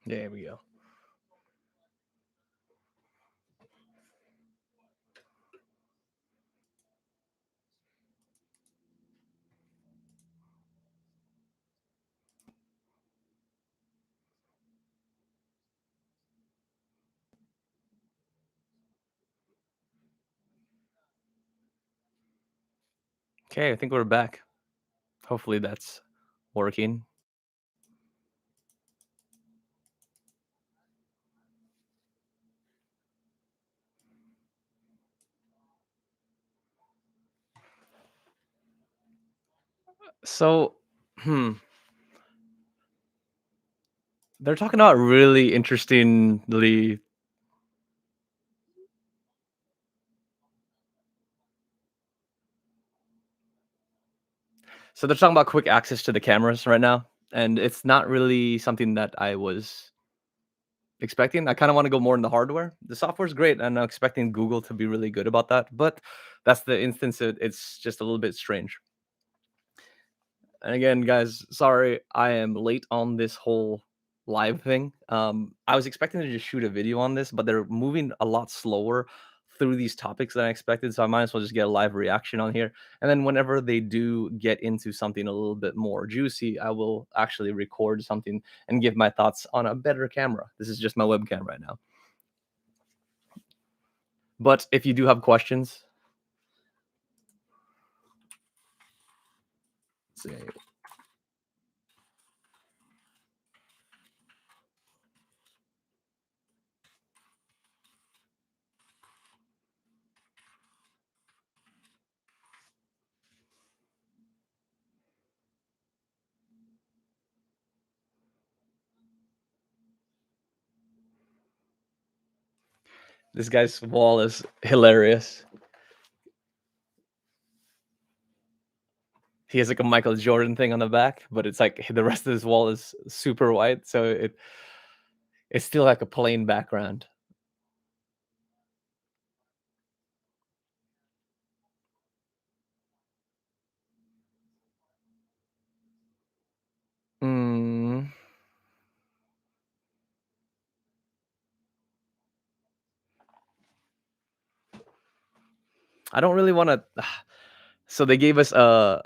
There we go. Okay, I think we're back. Hopefully that's working. So, hmm, they're talking about really interestingly. So they're talking about quick access to the cameras right now, and it's not really something that I was expecting. I kind of want to go more in the hardware. The software's great, and I'm expecting Google to be really good about that. But that's the instance. It's just a little bit strange. And again, guys, sorry I am late on this whole live thing. I was expecting to just shoot a video on this, but they're moving a lot slower through these topics than I expected. So I might as well just get a live reaction on here. And then whenever they do get into something a little bit more juicy, I will actually record something and give my thoughts on a better camera. This is just my webcam right now. But if you do have questions, say this guy's wall is hilarious. He has like a Michael Jordan thing on the back, but it's like the rest of his wall is super white, so it's still like a plain background. Mm, I don't really want to. So they gave us a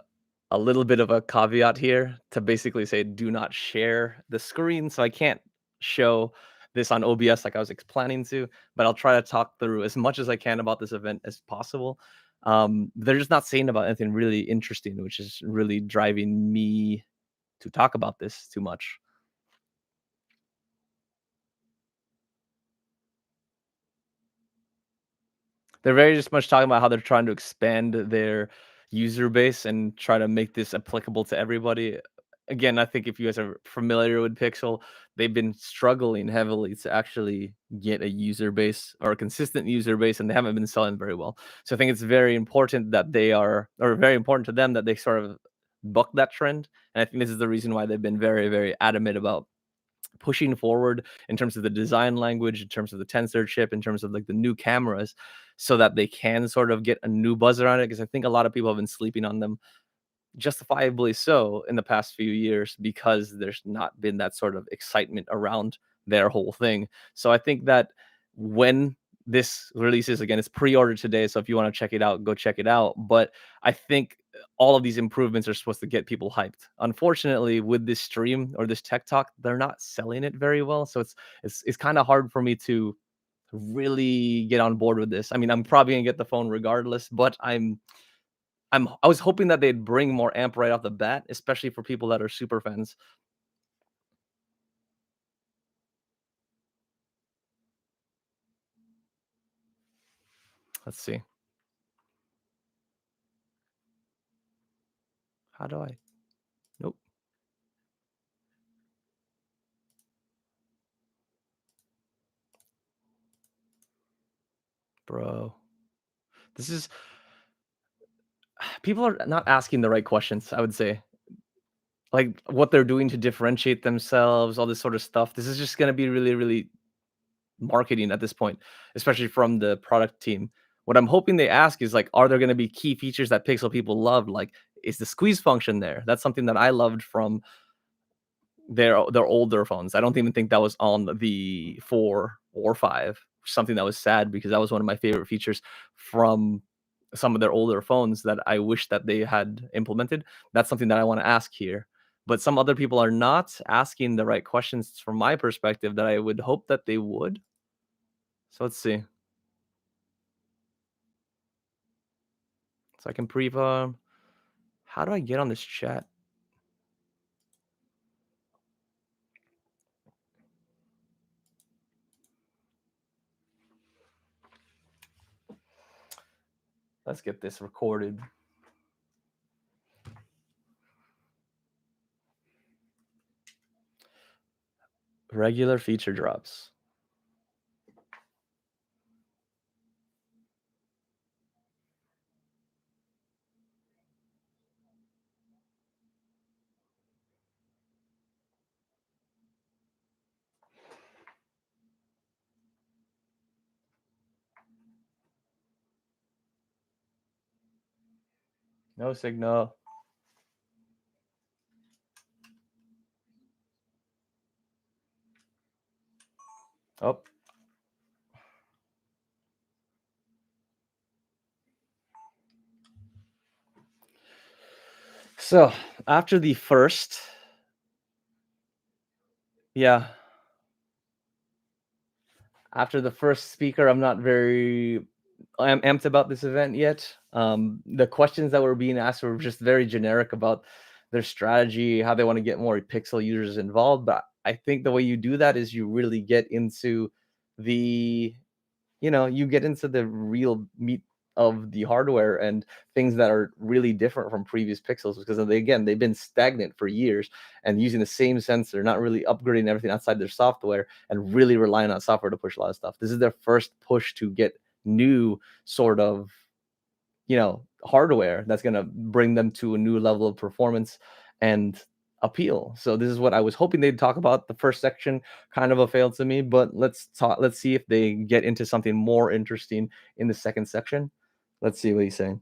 little bit of a caveat here to basically say do not share the screen. So I can't show this on OBS like I was planning to, but I'll try to talk through as much as I can about this event as possible. They're just not saying about anything really interesting, which is really driving me to talk about this too much. They're very just much talking about how they're trying to expand their user base and try to make this applicable to everybody. Again, I think if you guys are familiar with Pixel, they've been struggling heavily to actually get a user base or a consistent user base, and they haven't been selling very well. So I think it's very important that they are, or very important to them that they sort of buck that trend. And I think this is the reason why they've been very, very adamant about pushing forward in terms of the design language, in terms of the tensor chip, in terms of like the new cameras, so that they can sort of get a new buzz around it. Because I think a lot of people have been sleeping on them, justifiably so, in the past few years because there's not been that sort of excitement around their whole thing. So I think that when this releases again, it's pre-ordered today. So if you want to check it out, go check it out. But I think all of these improvements are supposed to get people hyped. Unfortunately, with this stream or this tech talk, they're not selling it very well. So it's kind of hard for me to really get on board with this. I mean, I'm probably gonna get the phone regardless, but I was hoping that they'd bring more amp right off the bat, especially for people that are super fans. Let's see. How do I? Nope, bro. This is people are not asking the right questions, I would say. Like what they're doing to differentiate themselves, all this sort of stuff. This is just gonna be really, really marketing at this point, especially from the product team. What I'm hoping they ask is like, are there gonna be key features that Pixel people loved? Like, is the squeeze function there? That's something that I loved from their older phones. I don't even think that was on the 4 or 5. Something that was sad because that was one of my favorite features from some of their older phones that I wish that they had implemented. That's something that I want to ask here. But some other people are not asking the right questions from my perspective that I would hope that they would. So let's see. So I can how do I get on this chat? Let's get this recorded. Regular feature drops. No signal. Oh, so after the first, yeah, after the first speaker, I'm not very amped about this event yet. The questions that were being asked were just very generic about their strategy, how they want to get more Pixel users involved. But I think the way you do that is you really get into the you get into the real meat of the hardware and things that are really different from previous Pixels because they've been stagnant for years and using the same sensor, not really upgrading everything outside their software and really relying on software to push a lot of stuff. This is their first push to get new sort of hardware that's going to bring them to a new level of performance and appeal. So this is what I was hoping they'd talk about. The first section kind of a fail to me, but let's see if they get into something more interesting in the second section. Let's see what he's saying.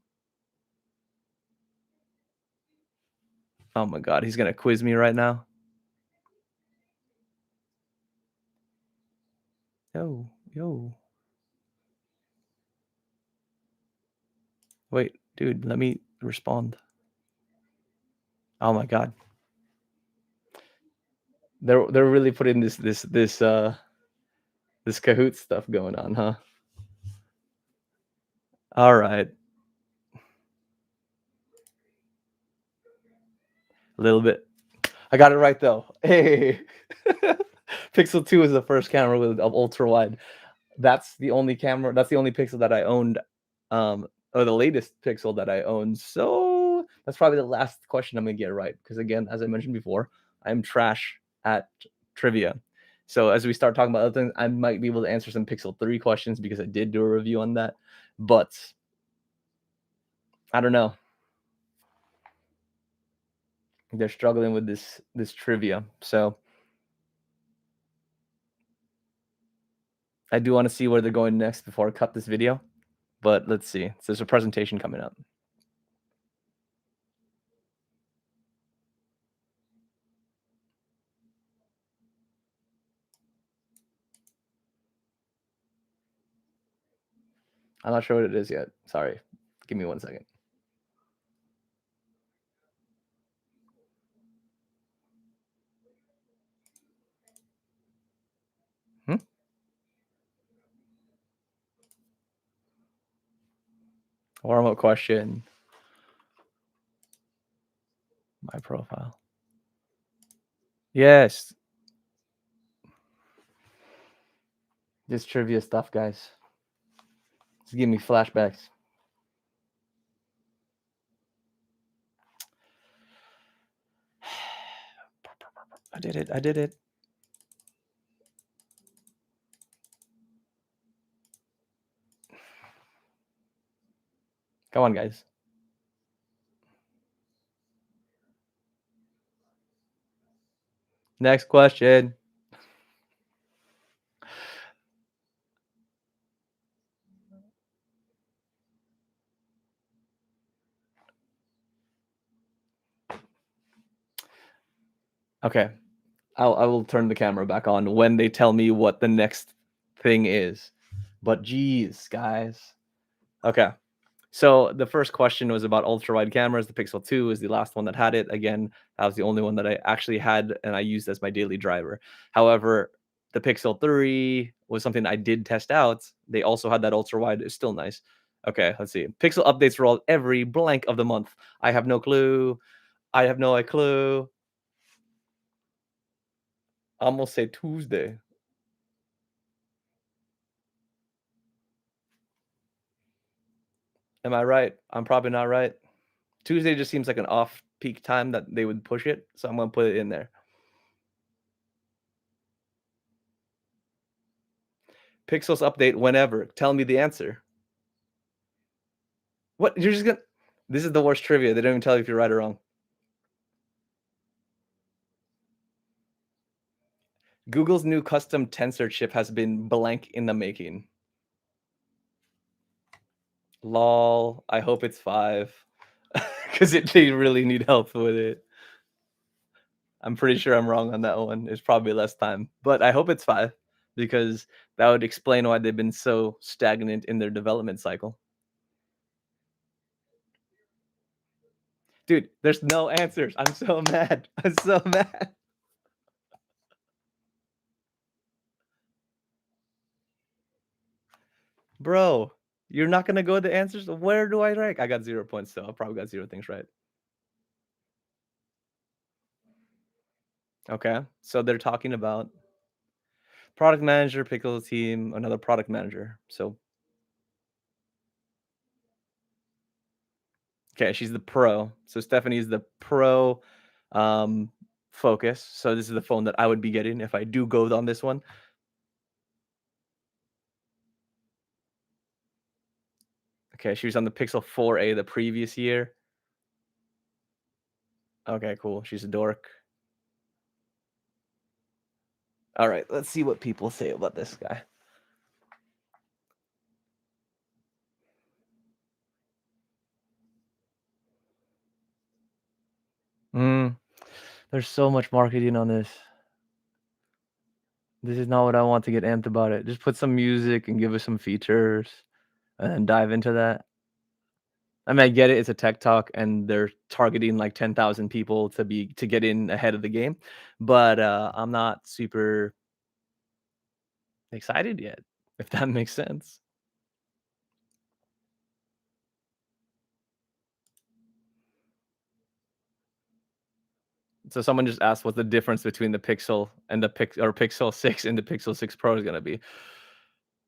Oh my god, he's going to quiz me right now. Yo, yo. Wait, dude, let me respond. Oh my god. They're really putting this Kahoot stuff going on, huh? All right. A little bit. I got it right though. Hey. Pixel 2 is the first camera with ultra wide. That's the only camera. That's the only Pixel that I owned, or the latest Pixel that I owned. So that's probably the last question I'm gonna get right. Because again, as I mentioned before, I'm trash at trivia. So as we start talking about other things, I might be able to answer some Pixel 3 questions because I did do a review on that. But I don't know. They're struggling with this trivia. So I do want to see where they're going next before I cut this video. But let's see. So there's a presentation coming up. I'm not sure what it is yet. Sorry. Give me 1 second. Warm-up question. My profile. Yes. This trivia stuff, guys. It's giving me flashbacks. I did it. I did it. Come on, guys. Next question. Okay. I will turn the camera back on when they tell me what the next thing is. But geez, guys. Okay. So the first question was about ultra wide cameras. The Pixel 2 is the last one that had it. Again, that was the only one that I actually had and I used as my daily driver. However, the Pixel 3 was something I did test out. They also had that ultra wide. It's still nice. Okay, let's see. Pixel updates roll every blank of the month. I have no clue. I have no clue. I'm gonna say Tuesday. Am I right? I'm probably not right. Tuesday just seems like an off peak time that they would push it, so I'm gonna put it in there. Pixels update whenever. Tell me the answer. What? You're just gonna This is the worst trivia. They don't even tell you if you're right or wrong. Google's new custom tensor chip has been blank in the making. Lol. I hope it's 5. Because they really need help with it. I'm pretty sure I'm wrong on that one. It's probably less time, but I hope it's 5 because that would explain why they've been so stagnant in their development cycle. Dude, there's no answers. I'm so mad. I'm so mad. Bro, you're not gonna go with the answers? Where do I rank? I got 0 points, so I probably got 0 things right. Okay, so they're talking about product manager, pickle team, another product manager. So, okay, she's the pro. So Stephanie's the pro um focus. So this is the phone that I would be getting if I do go on this one. Okay, she was on the Pixel 4a the previous year. Okay, cool. She's a dork. All right, let's see what people say about this guy. Mm, there's so much marketing on this. This is not what I want to get amped about it. Just put some music and give us some features and then dive into that. I mean, I get it. It's a tech talk, and they're targeting like 10,000 people to get in ahead of the game, but I'm not super excited yet, if that makes sense. So someone just asked what the difference between the Pixel and the Pixel 6 and the Pixel 6 Pro is gonna be.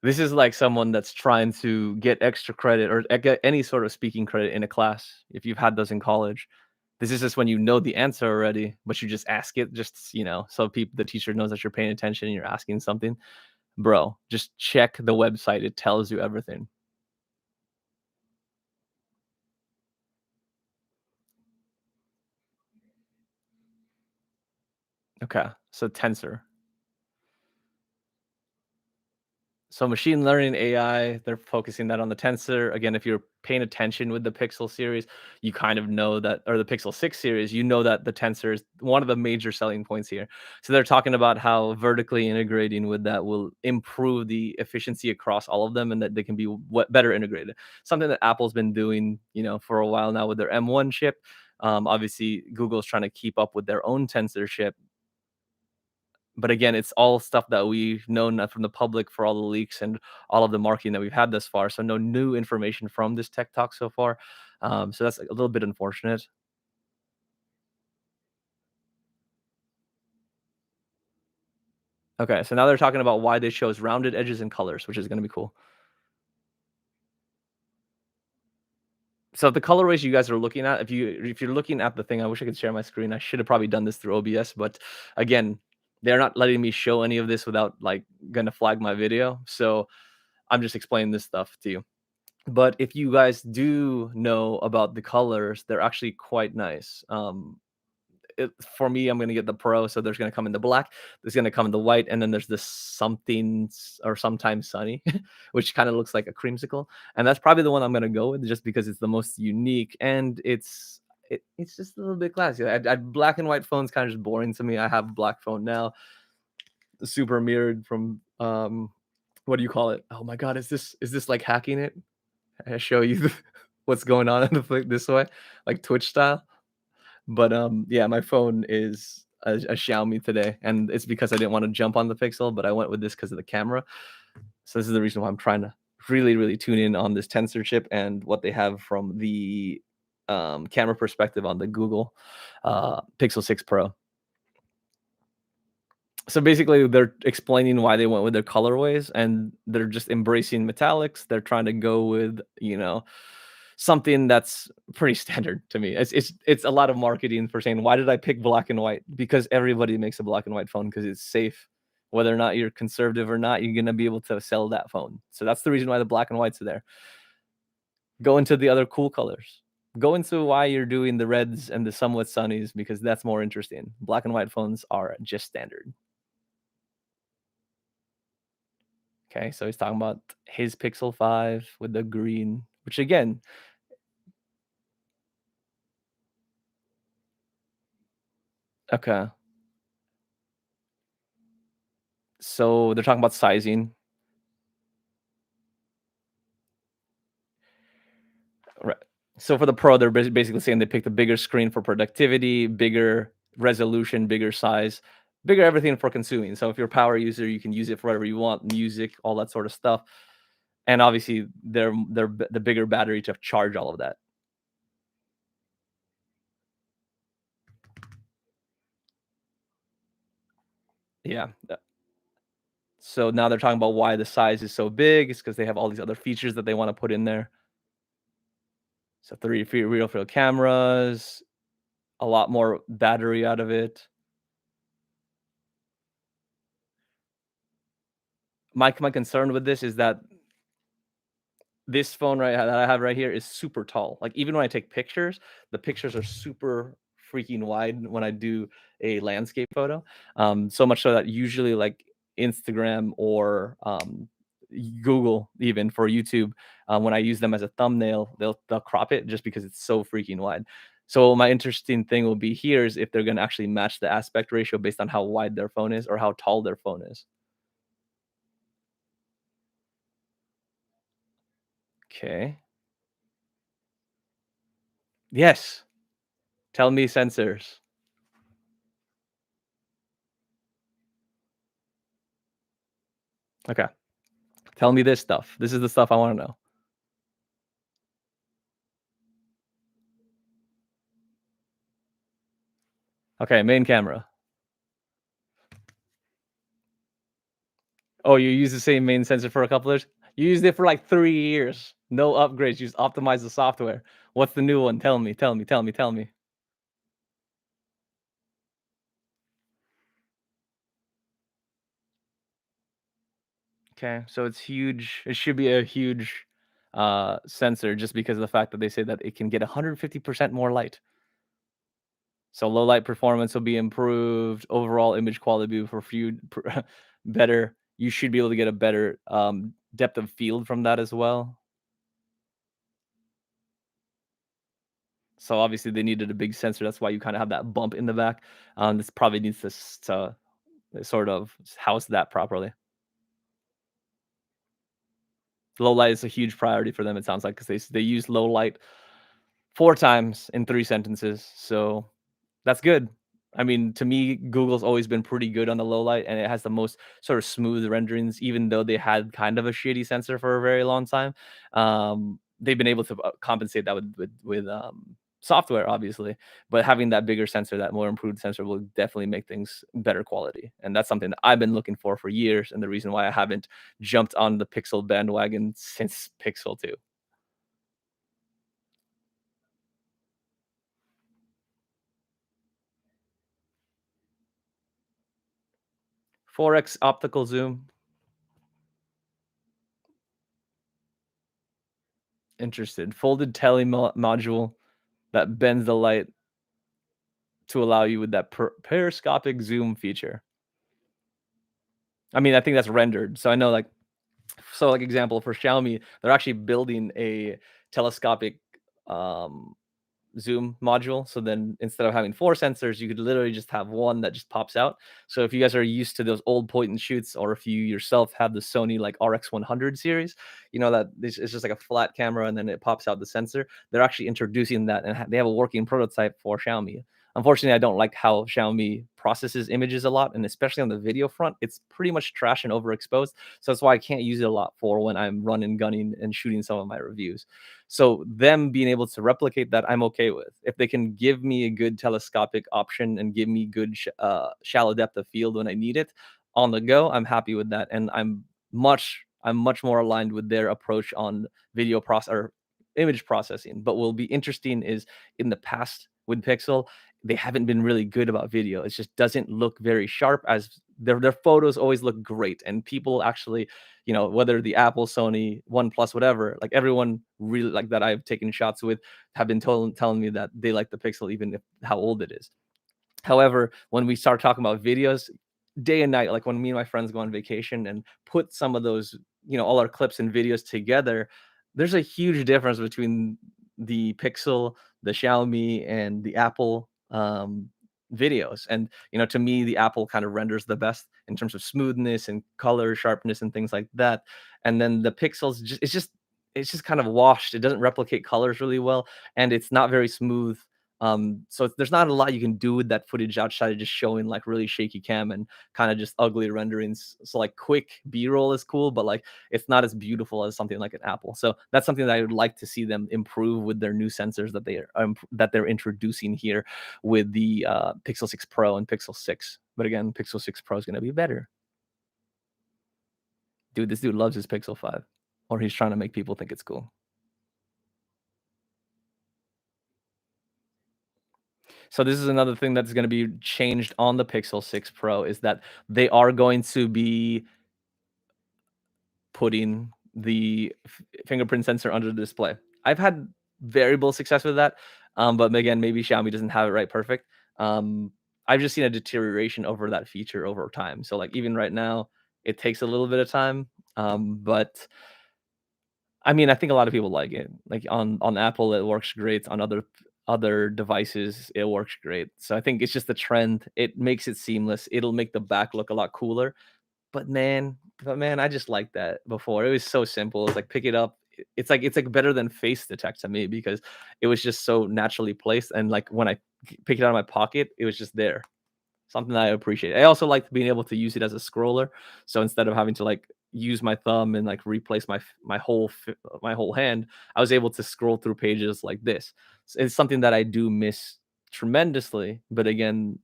This is like someone that's trying to get extra credit or get any sort of speaking credit in a class, if you've had those in college. This is just when you know the answer already, but you just ask it just, so the teacher knows that you're paying attention and you're asking something. Bro, just check the website. It tells you everything. Okay. So tensor. So machine learning AI, they're focusing that on the tensor. Again, if you're paying attention with the Pixel series, you kind of know that, or the Pixel 6 series, you know that the tensor is one of the major selling points here. So they're talking about how vertically integrating with that will improve the efficiency across all of them and that they can be what better integrated. Something that Apple's been doing, for a while now with their M1 chip. Obviously, Google's trying to keep up with their own tensor chip. But again, it's all stuff that we've known from the public for all the leaks and all of the marketing that we've had thus far. So no new information from this tech talk so far. So that's a little bit unfortunate. Okay, so now they're talking about why they chose rounded edges and colors, which is going to be cool. So the colorways you guys are looking at, if you're looking at the thing, I wish I could share my screen. I should have probably done this through OBS, but again, they're not letting me show any of this without like gonna flag my video. So I'm just explaining this stuff to you. But if you guys do know about the colors, they're actually quite nice. For me, I'm gonna get the Pro, so there's gonna come in the black, there's gonna come in the white, and then there's this something or sometimes sunny, which kind of looks like a creamsicle, and that's probably the one I'm gonna go with just because it's the most unique and it's just a little bit classy. Black and white phones kind of just boring to me. I have a black phone now, super mirrored from what do you call it? Oh my god, is this like hacking it? I show you what's going on in the flick this way, like Twitch style. But, yeah, my phone is a Xiaomi today, and it's because I didn't wanna jump on the Pixel, but I went with this because of the camera. So this is the reason why I'm trying to really, really tune in on this Tensor chip and what they have from the, camera perspective on the Google, Pixel 6 Pro. So basically, they're explaining why they went with their colorways, and they're just embracing metallics. They're trying to go with, something that's pretty standard to me. It's a lot of marketing for saying, "Why did I pick black and white?" Because everybody makes a black and white phone because it's safe. Whether or not you're conservative or not, you're gonna be able to sell that phone. So that's the reason why the black and whites are there. Go into the other cool colors. Go into why you're doing the reds and the somewhat sunnies because that's more interesting. Black and white phones are just standard. Okay, so he's talking about his Pixel 5 with the green, which again, okay. So they're talking about sizing. Right. So for the Pro, they're basically saying they picked a bigger screen for productivity, bigger resolution, bigger size, bigger everything for consuming. So if you're a power user, you can use it for whatever you want, music, all that sort of stuff. And obviously, the bigger battery to charge all of that. Yeah. So now they're talking about why the size is so big. It's because they have all these other features that they want to put in there. So three real field cameras, a lot more battery out of it. My concern with this is that this phone that I have right here is super tall. Like, even when I take pictures, the pictures are super freaking wide when I do a landscape photo. So much so that usually, like, Instagram or, Google even for YouTube, when I use them as a thumbnail, they'll crop it just because it's so freaking wide. So my interesting thing will be here is if they're gonna actually match the aspect ratio based on how wide their phone is or how tall their phone is. Okay. Yes. Tell me sensors. Okay. Tell me this stuff. This is the stuff I wanna know. Okay, main camera. Oh, you use the same main sensor for a couple years? You used it for, like, 3 years. No upgrades, you just optimize the software. What's the new one? Tell me, tell me, tell me, tell me. Okay, so it's huge. It should be a huge, sensor just because of the fact that they say that it can get 150% more light. So low light performance will be improved, overall image quality will be for few better. You should be able to get a better, depth of field from that as well. So obviously they needed a big sensor. That's why you kind of have that bump in the back. This probably needs to sort of house that properly. Low light is a huge priority for them. It sounds like because they use low light 4 times in 3 sentences. So that's good. I mean, to me, Google's always been pretty good on the low light, and it has the most sort of smooth renderings, even though they had kind of a shitty sensor for a very long time. They've been able to compensate that with software, obviously, but having that bigger sensor, that more improved sensor, will definitely make things better quality, and that's something that I've been looking for years, and the reason why I haven't jumped on the Pixel bandwagon since Pixel 2. 4x optical zoom, interested. Folded tele module that bends the light to allow you with that periscopic zoom feature. I mean, I think that's rendered. So I know, like, so like example for Xiaomi, they're actually building a telescopic um zoom module. So then instead of having four sensors, you could literally just have one that just pops out. So if you guys are used to those old point and shoots, or if you yourself have the Sony like RX100 series, you know that this is just like a flat camera and then it pops out the sensor. They're actually introducing that, and they have a working prototype for Xiaomi. Unfortunately, I don't like how Xiaomi processes images a lot, and especially on the video front, it's pretty much trash and overexposed. So that's why I can't use it a lot for when I'm running, gunning, and shooting some of my reviews. So them being able to replicate that, I'm okay with. If they can give me a good telescopic option and give me good shallow depth of field when I need it on the go, I'm happy with that. And I'm much more aligned with their approach on video process or image processing. But what will be interesting is in the past with Pixel, they haven't been really good about video. It just doesn't look very sharp, as their photos always look great, and people actually, whether the Apple, Sony, OnePlus, whatever, like everyone really like that I've taken shots with have been telling me that they like the Pixel even if how old it is. However, when we start talking about videos, day and night, like when me and my friends go on vacation and put some of those, all our clips and videos together, there's a huge difference between the Pixel, the Xiaomi, and the Apple videos. And to me, the Apple kind of renders the best in terms of smoothness and color sharpness and things like that. And then the Pixels, it's just kind of washed. It doesn't replicate colors really well, and it's not very smooth. So there's not a lot you can do with that footage outside of just showing like really shaky cam and kind of just ugly renderings. So like quick B-roll is cool, but like it's not as beautiful as something like an Apple. So that's something that I would like to see them improve with their new sensors that they're introducing here with the Pixel 6 Pro and Pixel 6. But again, Pixel 6 Pro is going to be better. Dude, this dude loves his Pixel 5, or he's trying to make people think it's cool. So this is another thing that's going to be changed on the Pixel 6 Pro, is that they are going to be putting the fingerprint sensor under the display. I've had variable success with that, but again, maybe Xiaomi doesn't have it right perfect. I've just seen a deterioration over that feature over time. So like even right now, it takes a little bit of time, but I mean, I think a lot of people like it. Like on Apple, it works great. On other devices, it works great. So I think it's just the trend. It makes it seamless. It'll make the back look a lot cooler. But man, I just liked that before. It was so simple. It's like pick it up. It's like better than face detect to me, because it was just so naturally placed, and like when I pick it out of my pocket, it was just there. Something that I appreciate. I also like being able to use it as a scroller. So instead of having to like use my thumb and like replace my whole hand, I was able to scroll through pages like this. It's something that I do miss tremendously. But again,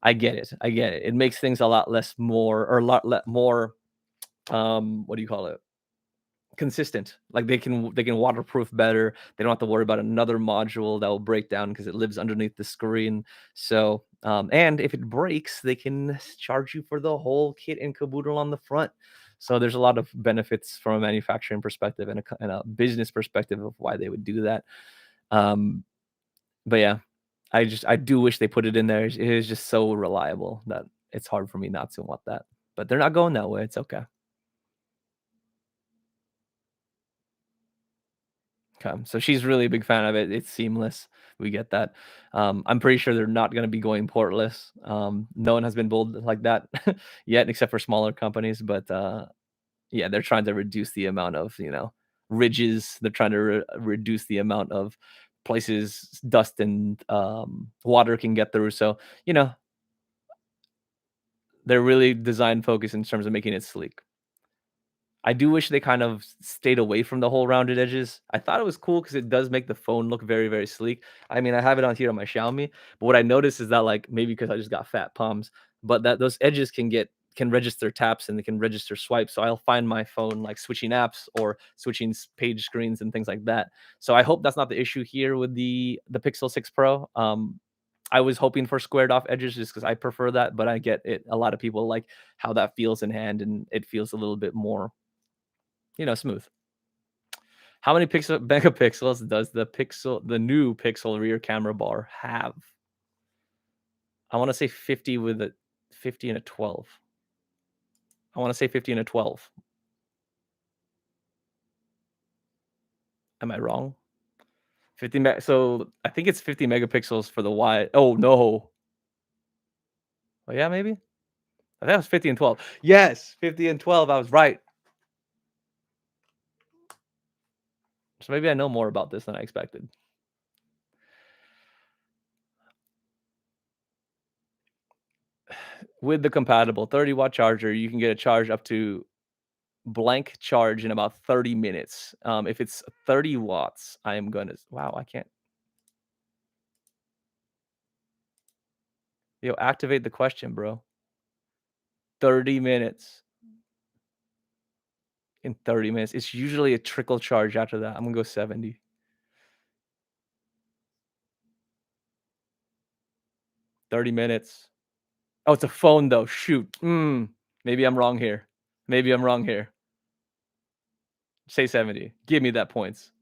I get it. I get it. It makes things a lot less more or a lot more what do you call it? Consistent. Like they can waterproof better. They don't have to worry about another module that will break down because it lives underneath the screen. So, and if it breaks, they can charge you for the whole kit and caboodle on the front. So there's a lot of benefits from a manufacturing perspective and a business perspective of why they would do that. Um, but yeah, I do wish they put it in there. It is just so reliable that it's hard for me not to want that. But they're not going that way. It's okay. Okay, so she's really a big fan of it. It's seamless. We get that. I'm pretty sure they're not going to be going portless. No one has been bold like that yet, except for smaller companies. But yeah, they're trying to reduce the amount of ridges. They're trying to reduce the amount of places dust and water can get through. So you know they're really design focused in terms of making it sleek. I do wish they kind of stayed away from the whole rounded edges. I thought it was cool because it does make the phone look very, very sleek. I mean, I have it on here on my Xiaomi, but what I noticed is that, like, maybe because I just got fat palms, but that those edges can register taps and they can register swipes. So I'll find my phone like switching apps or switching page screens and things like that. So I hope that's not the issue here with the Pixel 6 Pro. I was hoping for squared off edges just because I prefer that, but I get it. A lot of people like how that feels in hand, and it feels a little bit more, smooth. How many pixel megapixels does the new Pixel rear camera bar have? I wanna say 50 with a 50 and a 12. I wanna say 50 and a 12. Am I wrong? 50 so I think it's 50 megapixels for the wide. Oh, no. Oh, yeah, maybe? I think it was 50 and 12. Yes, 50 and 12, I was right. So maybe I know more about this than I expected. With the compatible 30-watt charger, you can get a charge up to blank charge in about 30 minutes. If it's 30 watts, I am gonna wow, I can't activate the question, bro. 30 minutes. In 30 minutes. It's usually a trickle charge after that. I'm gonna go 70. 30 minutes. Oh, it's a phone though. Shoot. Maybe I'm wrong here. Maybe I'm wrong here. Say 70. Give me that points.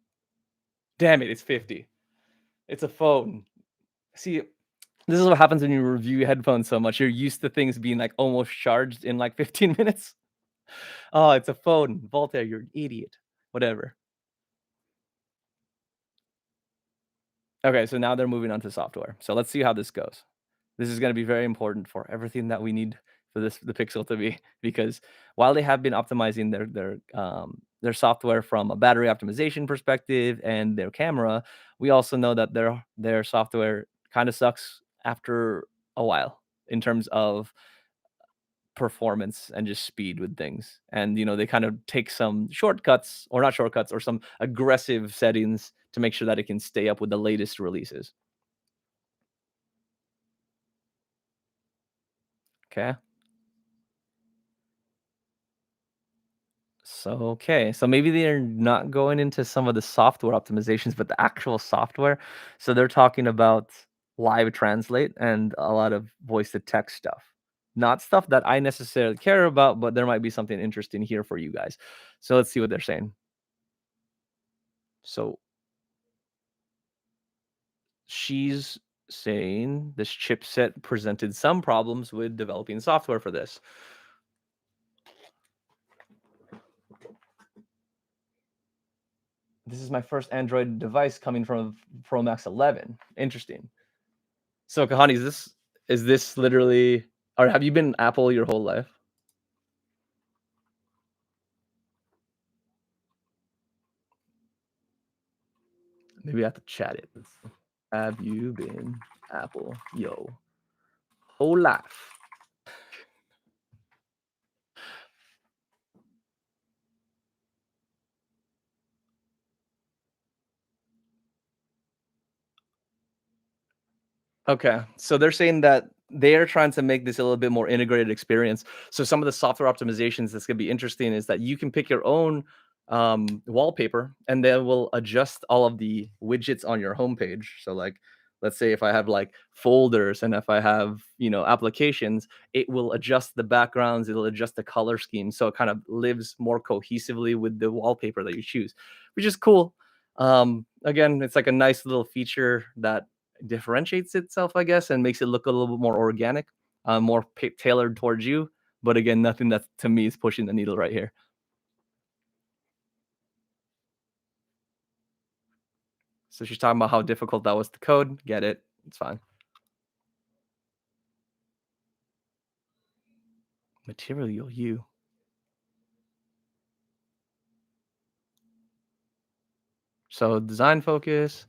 Damn it, it's 50. It's a phone. See, this is what happens when you review headphones so much. You're used to things being like almost charged in like 15 minutes. Oh, it's a phone. Voltaire, you're an idiot. Whatever. Okay, so now they're moving on to software. So let's see how this goes. This is going to be very important for everything that we need for the Pixel to be, because while they have been optimizing their software from a battery optimization perspective and their camera, we also know that their software kind of sucks after a while in terms of performance and just speed with things. And they kind of take some shortcuts, or not shortcuts, or some aggressive settings to make sure that it can stay up with the latest releases. Okay. So maybe they're not going into some of the software optimizations, but the actual software. So they're talking about live translate and a lot of voice to text stuff. Not stuff that I necessarily care about, but there might be something interesting here for you guys. So let's see what they're saying. So she's saying this chipset presented some problems with developing software for this. This is my first Android device coming from Pro Max 11. Interesting. So, Kahani, is this literally, or have you been Apple your whole life? Maybe I have to chat it. Have you been Apple yo whole life? Okay, so they're saying that they're trying to make this a little bit more integrated experience. So some of the software optimizations that's gonna be interesting is that you can pick your own wallpaper, and they will adjust all of the widgets on your homepage. So like, let's say if I have like folders and if I have applications, it will adjust the backgrounds, it'll adjust the color scheme, so it kind of lives more cohesively with the wallpaper that you choose, which is cool. Again, it's like a nice little feature that differentiates itself, I guess, and makes it look a little bit more organic, more tailored towards you. But again, nothing that to me is pushing the needle right here. So she's talking about how difficult that was to code. Get it? It's fine. Material you. So design focus.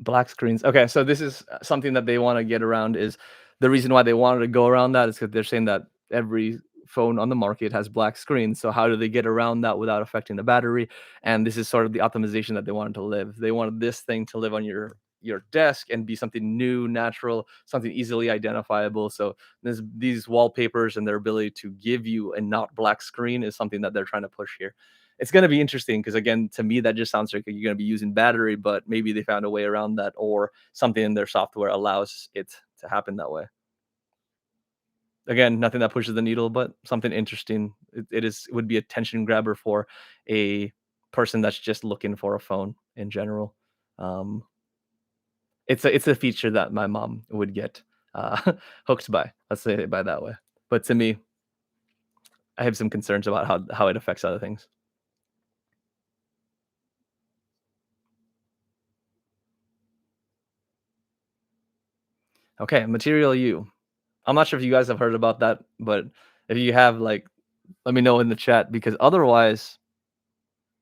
Black screens. Okay, so this is something that they wanna get around is the reason why they wanted to go around that is because 'cause they're saying that every phone on the market has black screens, so how do they get around that without affecting the battery? And this is sort of the optimization that they wanted to live. They wanted this thing to live on your desk and be something new, natural, something easily identifiable, so these wallpapers and their ability to give you a not black screen is something that they're trying to push here. It's gonna be interesting because again, to me, that just sounds like you're gonna be using battery, but maybe they found a way around that or something in their software allows it to happen that way. Again, nothing that pushes the needle, but something interesting. It would be a tension grabber for a person that's just looking for a phone in general. Um, it's a feature that my mom would get hooked by. Let's say it by that way. But to me, I have some concerns about how it affects other things. Okay, Material You. I'm not sure if you guys have heard about that, but if you have, like, let me know in the chat because otherwise,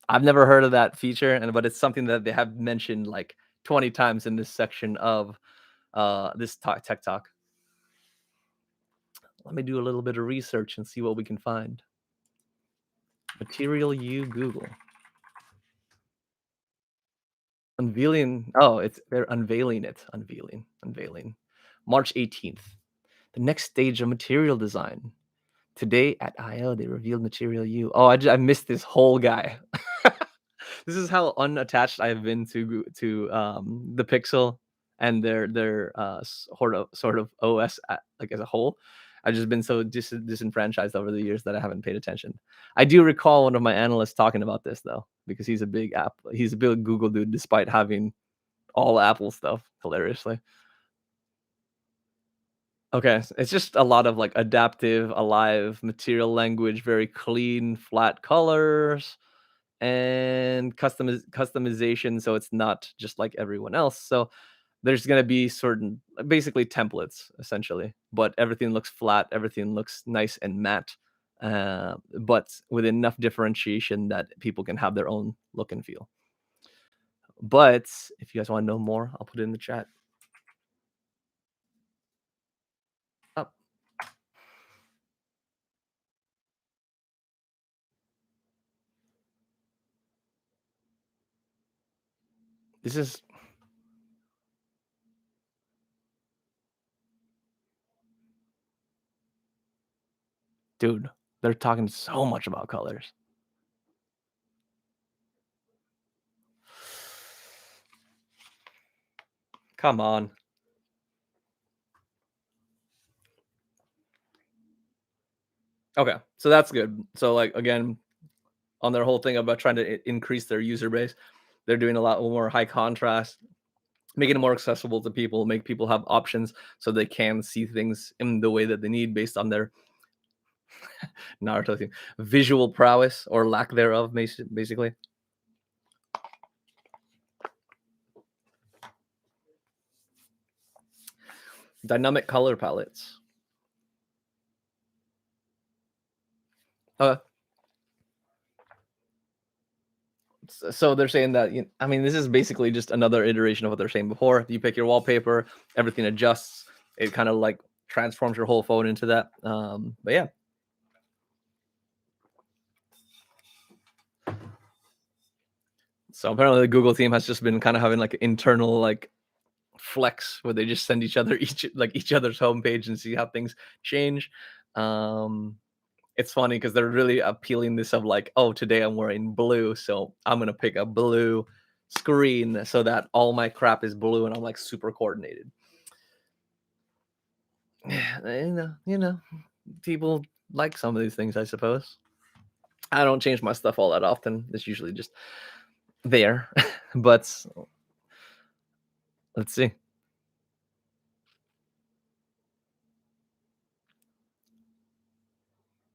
I've never heard of that feature, and but it's something that they have mentioned like 20 times in this section of this tech talk. Let me do a little bit of research and see what we can find. Material You Google unveiling. Oh, it's they're unveiling it. Unveiling. March 18th. The next stage of material design. Today at I/O, they revealed Material You. Oh, I missed this whole guy. This is how unattached I've been to the Pixel and their sort of OS like as a whole. I've just been so disenfranchised over the years that I haven't paid attention. I do recall one of my analysts talking about this though, because he's a big Google dude despite having all Apple stuff, hilariously. Okay, it's just a lot of like adaptive, alive material language, very clean, flat colors, and customization, so it's not just like everyone else. So there's gonna be certain basically templates essentially, but everything looks flat, everything looks nice and matte, but with enough differentiation that people can have their own look and feel. But if you guys want to know more, I'll put it in the chat. Oh, this is dude, they're talking so much about colors. Come on. Okay, so that's good. So like again, on their whole thing about trying to increase their user base, they're doing a lot more high contrast, making it more accessible to people, make people have options so they can see things in the way that they need based on their Naruto thing, visual prowess or lack thereof, basically. Dynamic color palettes. Uh, so they're saying that I mean, this is basically just another iteration of what they're saying before. You pick your wallpaper, everything adjusts. It kind of like transforms your whole phone into that. But yeah, so apparently the Google team has just been kind of having like internal like flex where they just send each other each other's homepage and see how things change. Um, it's funny because they're really appealing this of like, oh, today I'm wearing blue, so I'm gonna pick a blue screen so that all my crap is blue and I'm like super coordinated. You know, people like some of these things, I suppose. I don't change my stuff all that often. It's usually just there, but let's see.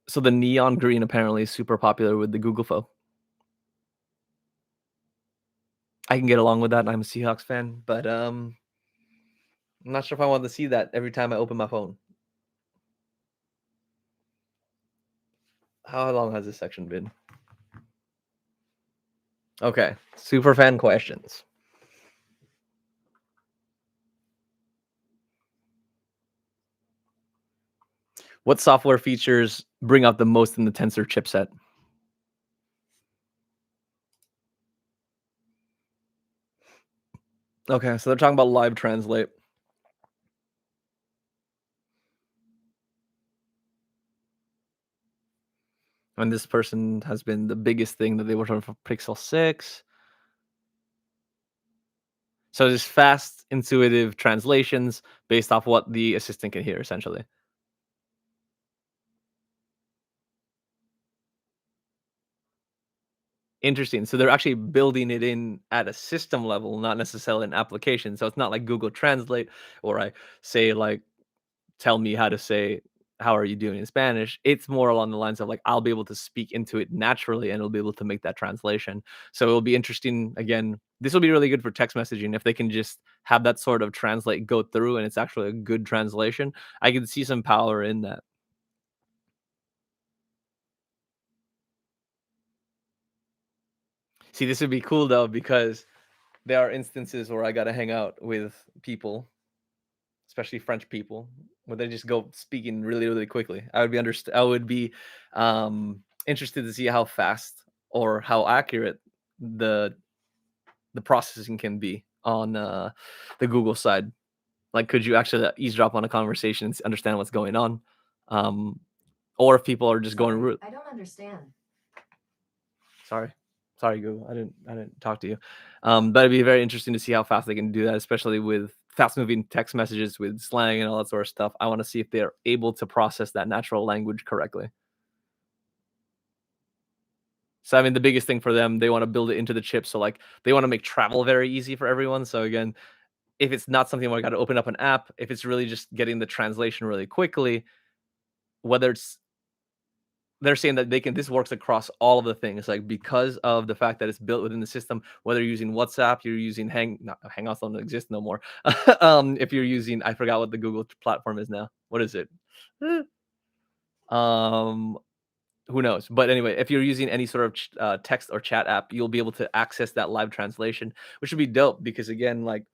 So the neon green apparently is super popular with the Google phone. I can get along with that. I'm a Seahawks fan, but I'm not sure if I want to see that every time I open my phone. How long has this section been? Okay, super fan questions. What software features bring out the most in the Tensor chipset? Okay, so they're talking about live translate, and this person has been the biggest thing that they worked on for Pixel 6. So just fast, intuitive translations based off what the assistant can hear, essentially. Interesting. So they're actually building it in at a system level, not necessarily an application. So it's not like Google Translate, or I say like, tell me how to say, how are you doing in Spanish? It's more along the lines of like, I'll be able to speak into it naturally and it'll be able to make that translation. So it'll be interesting. Again, this will be really good for text messaging if they can just have that sort of translate go through and it's actually a good translation. I can see some power in that. See, this would be cool though, because there are instances where I got to hang out with people, especially French people, where they just go speaking really, really quickly. I would be interested to see how fast or how accurate the the processing can be on the Google side. Like, could you actually eavesdrop on a conversation and understand what's going on? Um, or if people are just going, I don't understand. sorry. Sorry, Google. I didn't talk to you. But it'd be very interesting to see how fast they can do that, especially with fast moving text messages with slang and all that sort of stuff. I want to see if they're able to process that natural language correctly. So I mean the biggest thing for them, they want to build it into the chip. So like they want to make travel very easy for everyone. So again, if it's not something where I got to open up an app, if it's really just getting the translation really quickly, whether it's they're saying that they can this works across all of the things, like, because of the fact that it's built within the system, whether you're using WhatsApp, you're using Hangouts don't exist no more. If you're using I forgot what the Google platform is now. What is it? Um, who knows? But anyway, if you're using any sort of text or chat app, you'll be able to access that live translation, which would be dope because again, like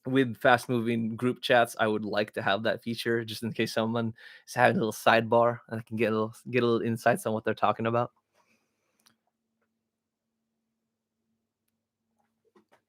with fast moving group chats, I would like to have that feature just in case someone is having a little sidebar and I can get a little insights on what they're talking about.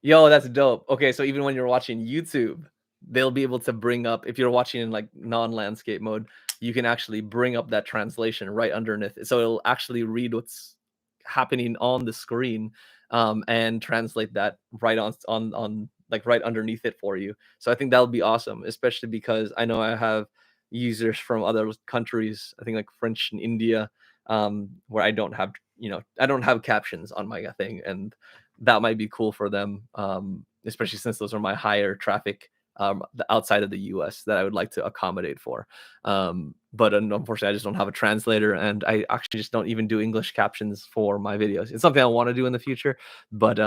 Yo, that's dope. Okay, so even when you're watching YouTube, they'll be able to bring up if you're watching in like non-landscape mode, you can actually bring up that translation right underneath it. So it'll actually read what's happening on the screen and translate that right on like right underneath it for you. So I think that would be awesome, especially because I know I have users from other countries, I think like French and India, where I don't have, I don't have captions on my thing and that might be cool for them, especially since those are my higher traffic outside of the US that I would like to accommodate for. But unfortunately, I just don't have a translator, and I actually just don't even do English captions for my videos. It's something I want to do in the future, but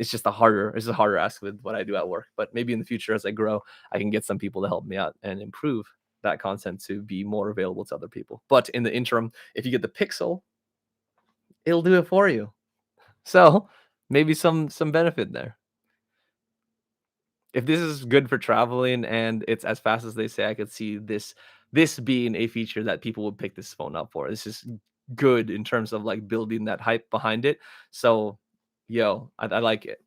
it's a harder ask with what I do at work. But maybe in the future, as I grow, I can get some people to help me out and improve that content to be more available to other people. But in the interim, if you get the Pixel, it'll do it for you. So, maybe some benefit there. If this is good for traveling and it's as fast as they say, I could see this being a feature that people would pick this phone up for. This is good in terms of, like, building that hype behind it. So, yo, I like it.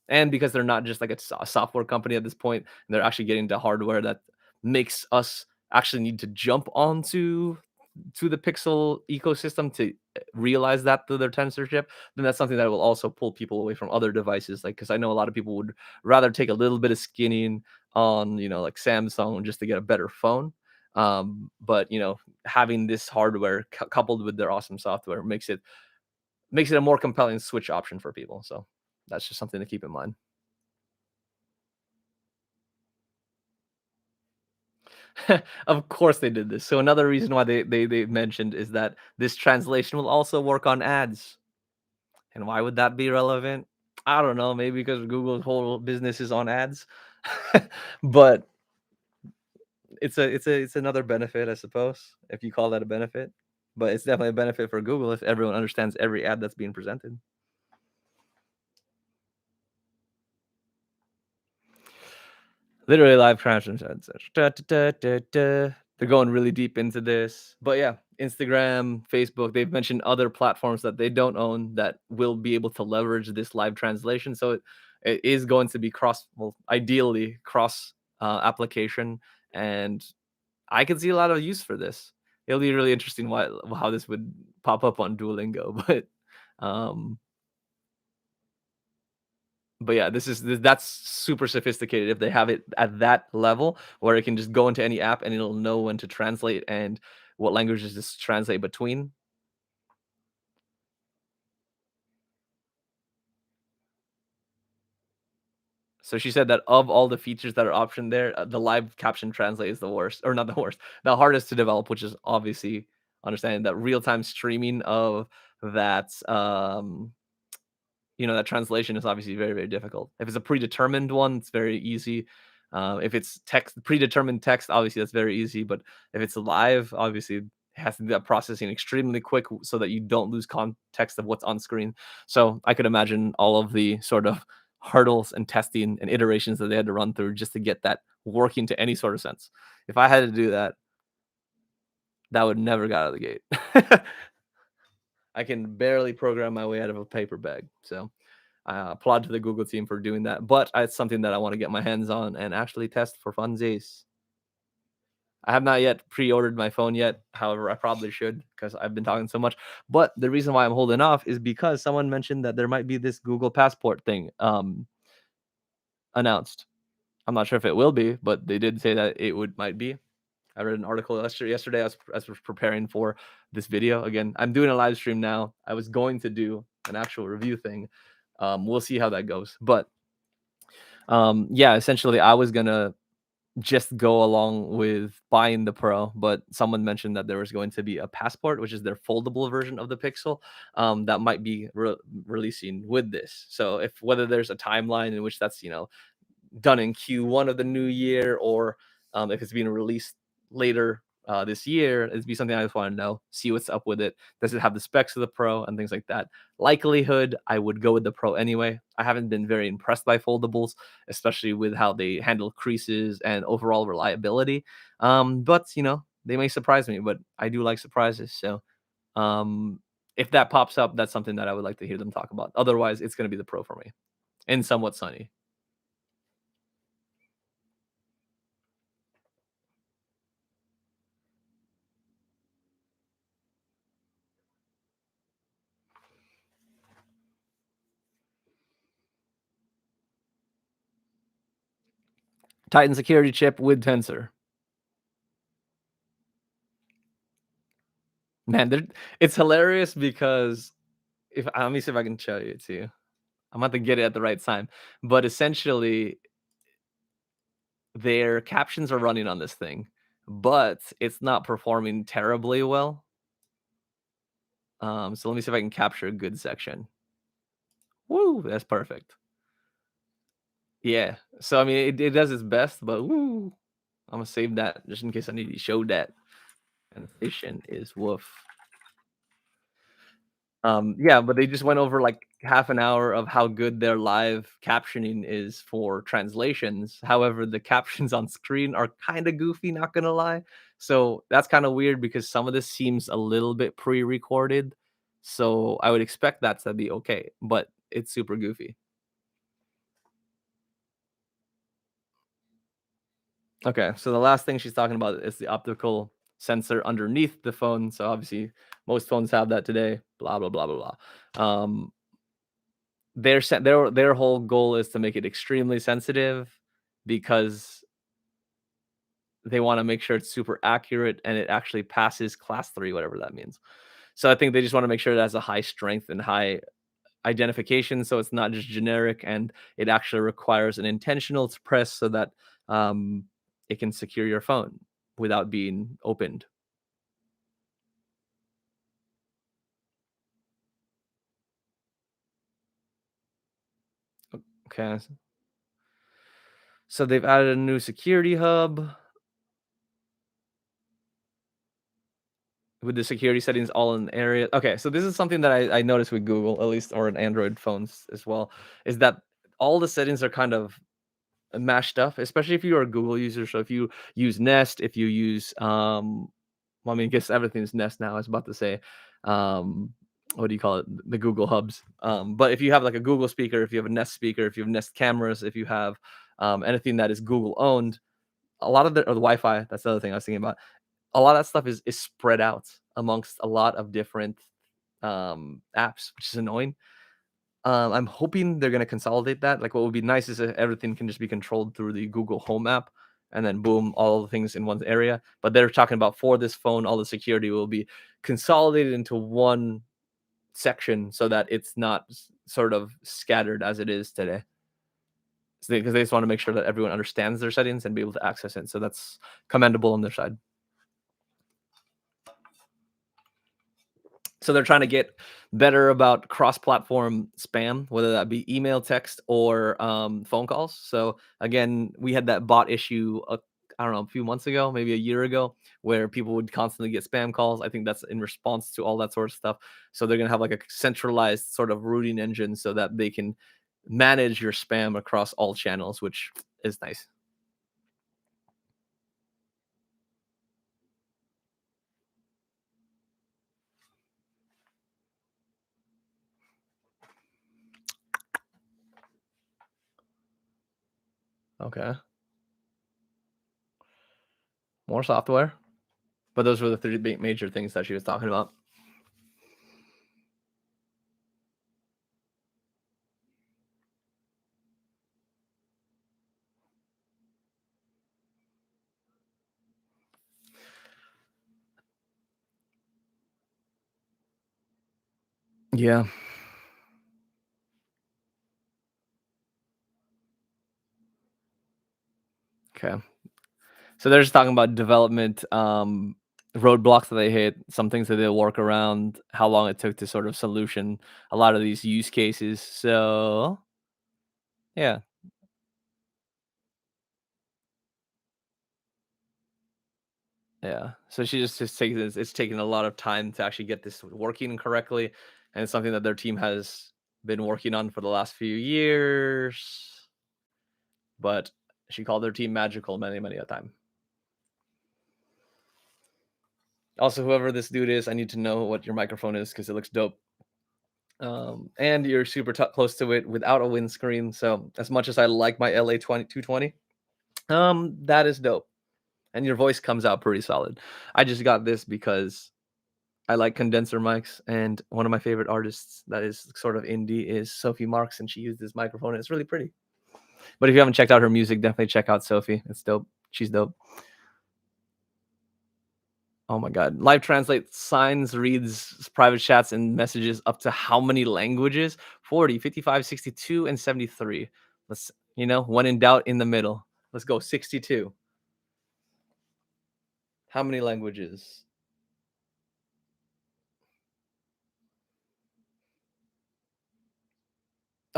And because they're not just like a software company at this point, and they're actually getting to hardware that makes us actually need to jump onto to the Pixel ecosystem to realize that through their tensor chip, then that's something that will also pull people away from other devices. Like, because I know a lot of people would rather take a little bit of skinning on, like Samsung just to get a better phone. But having this hardware coupled with their awesome software makes it a more compelling switch option for people. So that's just something to keep in mind. Of course they did this. So another reason why they mentioned is that this translation will also work on ads. And why would that be relevant? I don't know, maybe because Google's whole business is on ads. But it's another benefit, I suppose, if you call that a benefit. But it's definitely a benefit for Google if everyone understands every ad that's being presented. Literally live translations. Da, da, da, da, da. They're going really deep into this. But yeah, Instagram, Facebook, they've mentioned other platforms that they don't own that will be able to leverage this live translation. So it is going to be cross, well, ideally cross application. And I can see a lot of use for this. It'll be really interesting how this would pop up on Duolingo. Um, but yeah, that's super sophisticated if they have it at that level where it can just go into any app and it'll know when to translate and what languages to translate between. So she said that of all the features that are optioned there, the live caption translate is the worst, or not the worst, the hardest to develop, which is obviously understanding that real-time streaming of that that translation is obviously very, very difficult. If it's a predetermined one, it's very easy. If it's text predetermined text, obviously that's very easy. But if it's live, obviously it has to do that processing extremely quick so that you don't lose context of what's on screen. So I could imagine all of the sort of hurdles and testing and iterations that they had to run through just to get that working to any sort of sense. If I had to do that, that would never got out of the gate. I can barely program my way out of a paper bag. So I applaud to the Google team for doing that, but it's something that I want to get my hands on and actually test for funsies. I have not yet pre-ordered my phone yet. However, I probably should because I've been talking so much. But the reason why I'm holding off is because someone mentioned that there might be this Google Passport thing announced. I'm not sure if it will be, but they did say that it would might be. I read an article yesterday as I was preparing for this video. Again, I'm doing a live stream now. I was going to do an actual review thing. We'll see how that goes. But yeah, essentially, I was gonna just go along with buying the Pro, but someone mentioned that there was going to be a Passport, which is their foldable version of the Pixel, that might be releasing with this. So if whether there's a timeline in which that's done in Q1 of the new year, or if it's being released later this year, it'd be something I just want to know, see what's up with it. Does it have the specs of the Pro and things like that? Likelihood, I would go with the Pro anyway. I haven't been very impressed by foldables, especially with how they handle creases and overall reliability. But they may surprise me, but I do like surprises. So um, if that pops up, that's something that I would like to hear them talk about. Otherwise, it's going to be the Pro for me and somewhat sunny. Titan security chip with tensor. Man, it's hilarious because if let me see if I can show it to you. I'm about to get it at the right time. But essentially, their captions are running on this thing, but it's not performing terribly well. So let me see if I can capture a good section. Woo, that's perfect. Yeah. So I mean, it does its best, but woo, I'm gonna save that just in case I need to show that. Annotation is woof. Yeah, but they just went over like half an hour of how good their live captioning is for translations. However, the captions on screen are kind of goofy, not gonna lie. So that's kind of weird because some of this seems a little bit pre-recorded. So I would expect that to be okay, but it's super goofy. Okay, so the last thing she's talking about is the optical sensor underneath the phone. So obviously, most phones have that today. Blah blah blah blah blah. Their whole goal is to make it extremely sensitive because they wanna make sure it's super accurate and it actually passes class 3, whatever that means. So I think they just wanna make sure it has a high strength and high identification, so it's not just generic, and it actually requires an intentional press so that, um, it can secure your phone without being opened. Okay, so they've added a new security hub. With the security settings all in area. Okay, so this is something that I noticed with Google, at least, or in Android phones as well, is that all the settings are kind of mash stuff, especially if you're a Google user. So if you use Nest, if you use well, I mean, I guess everything's Nest now. I was about to say, um, what do you call it? The Google hubs. But if you have like a Google speaker, if you have a Nest speaker, if you have Nest cameras, if you have anything that is Google owned, a lot of the or the Wi-Fi. That's the other thing I was thinking about. A lot of that stuff is spread out amongst a lot of different apps, which is annoying. I'm hoping they're gonna consolidate that. Like, what would be nice is if everything can just be controlled through the Google Home app, and then boom, all the things in one area. But they're talking about for this phone, all the security will be consolidated into one section so that it's not sort of scattered as it is today. Because they just want to make sure that everyone understands their settings and be able to access it. So that's commendable on their side. So they're trying to get better about cross-platform spam, whether that be email, text, or phone calls. So again, we had that bot issue. I don't know, a few months ago, maybe a year ago, where people would constantly get spam calls. I think that's in response to all that sort of stuff. So they're gonna have like a centralized sort of routing engine so that they can manage your spam across all channels, which is nice. Okay, more software, but those were the three major things that she was talking about. Yeah. Okay. So they're just talking about development, roadblocks that they hit, some things that they'll work around, how long it took to sort of solution a lot of these use cases. So yeah, yeah. So she just taking this. It's taking a lot of time to actually get this working correctly, and it's something that their team has been working on for the last few years. But she called their team magical many, many a time. Also, whoever this dude is, I need to know what your microphone is because it looks dope. And you're super close to it without a windscreen. So as much as I like my LA 220, that is dope. And your voice comes out pretty solid. I just got this because I like condenser mics, and one of my favorite artists that is sort of indie is Sophie Marks, and she used this microphone, and it's really pretty. But if you haven't checked out her music, definitely check out Sophie. It's dope. She's dope. Oh my god. Live translate signs, reads private chats and messages up to how many languages? 40, 55, 62, and 73. Let's, when in doubt, in the middle. Let's go 62. How many languages?